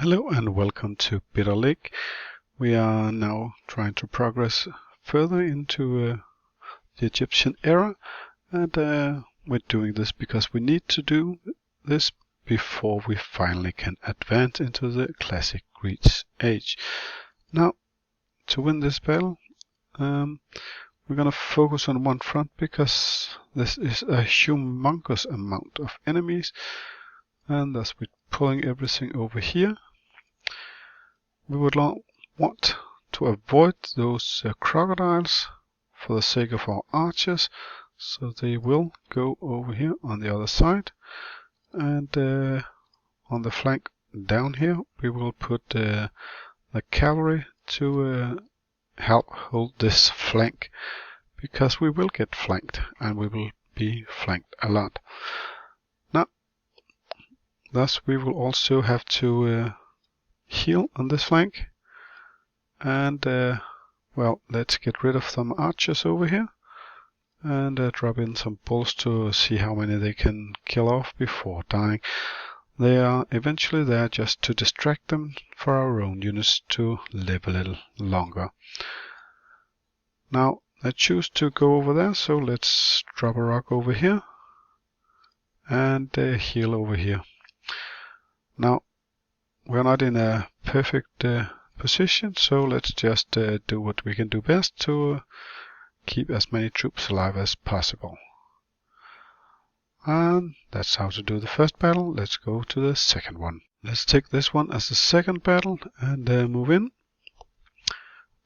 Hello and welcome to Bitter Lake. We are now trying to progress further into the Egyptian era, and we're doing this because we need to do this before we finally can advance into the Classic Greek age. Now, to win this battle, we're going to focus on one front because this is a humongous amount of enemies, and thus we're pulling everything over here. We would want to avoid those crocodiles for the sake of our archers, so they will go over here on the other side, and on the flank down here we will put the cavalry to help hold this flank, because we will get flanked and we will be flanked a lot. Now, thus we will also have to heal on this flank, and well, let's get rid of some archers over here and drop in some bulls to see how many they can kill off before dying. They are eventually there just to distract them for our own units to live a little longer. Now I choose to go over there, so let's drop a rock over here and heal over here. Now, we're not in a perfect position, so let's just do what we can do best to keep as many troops alive as possible. And that's how to do the first battle. Let's go to the second one. Let's take this one as the second battle and move in.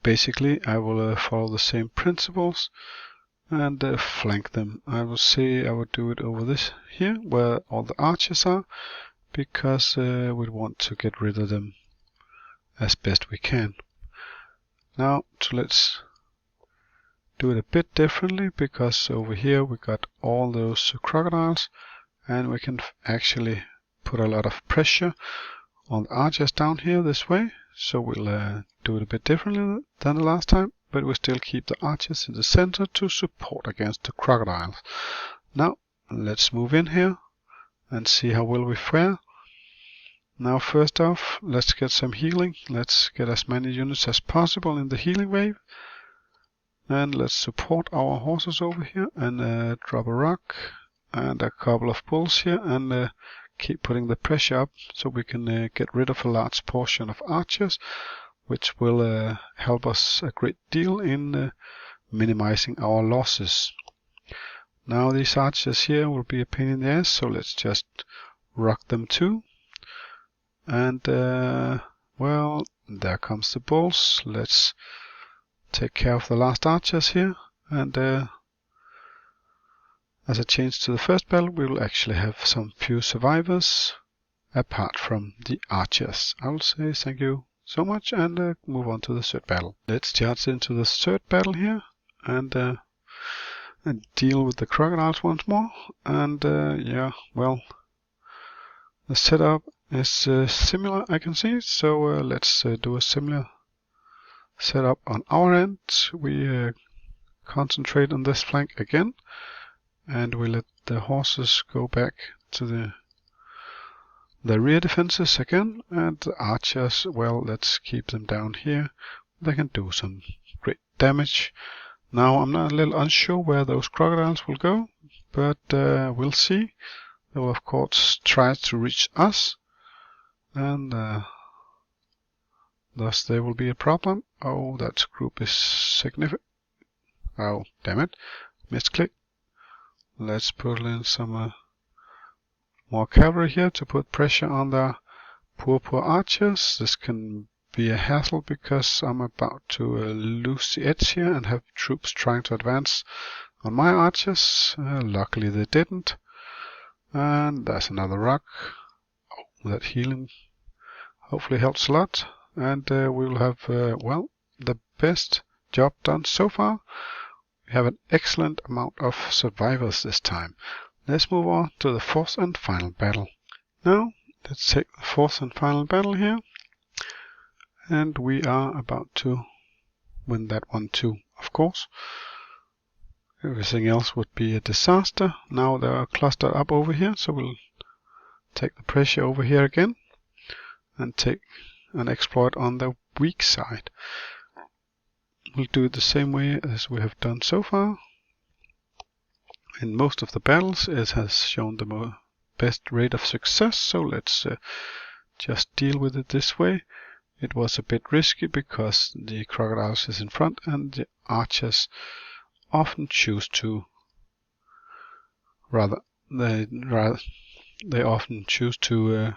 Basically, I will follow the same principles and flank them. I will say I would do it over this here, where all the archers are, because we want to get rid of them as best we can. Now, let's do it a bit differently, because over here we got all those crocodiles, and we can actually put a lot of pressure on the archers down here this way. So we'll do it a bit differently than the last time, but we still keep the archers in the center to support against the crocodiles. Now, let's move in here and see how well we fare. Now, first off, let's get some healing. Let's get as many units as possible in the healing wave. And let's support our horses over here and drop a rock and a couple of bulls here, and keep putting the pressure up so we can get rid of a large portion of archers, which will help us a great deal in minimizing our losses. Now, these archers here will be a pain in the ass, so let's just rock them too. And well, there comes the bulls. Let's take care of the last archers here, and as a change to the first battle, we will actually have some few survivors apart from the archers. I will say thank you so much and move on to the third battle. Let's charge into the third battle here and deal with the crocodiles once more. And yeah, well, the setup is similar, I can see, so let's do a similar setup on our end. We concentrate on this flank again, and we let the horses go back to the rear defenses again, and the archers, well, let's keep them down here. They can do some great damage. Now, I'm not a little unsure where those crocodiles will go, but we'll see. They will, of course, try to reach us, and thus there will be a problem. Oh, that group is significant. Oh, damn it. Misclick. Let's put in some more cavalry here to put pressure on the poor archers. This can be a hassle because I'm about to lose the edge here and have troops trying to advance on my archers. Luckily they didn't. And there's another rock. Oh, that healing hopefully helps a lot. And we will have, well, the best job done so far. We have an excellent amount of survivors this time. Let's move on to the fourth and final battle. Now, let's take the fourth and final battle here. And we are about to win that one too, of course. Everything else would be a disaster. Now they are clustered up over here, so we'll take the pressure over here again. and take an exploit on the weak side. We'll do it the same way as we have done so far. In most of the battles it has shown the best rate of success, so let's just deal with it this way. It was a bit risky because the crocodiles is in front and the archers often choose to they often choose to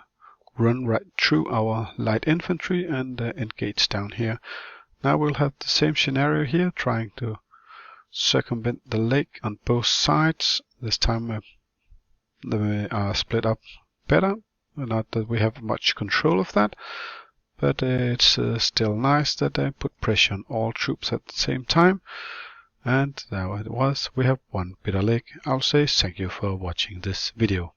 run right through our light infantry and engage down here. Now we'll have the same scenario here, trying to circumvent the lake on both sides. This time they are split up better. Not that we have much control of that, but it's still nice that they put pressure on all troops at the same time. And there it was. We have won Bitter Lake. I'll say thank you for watching this video.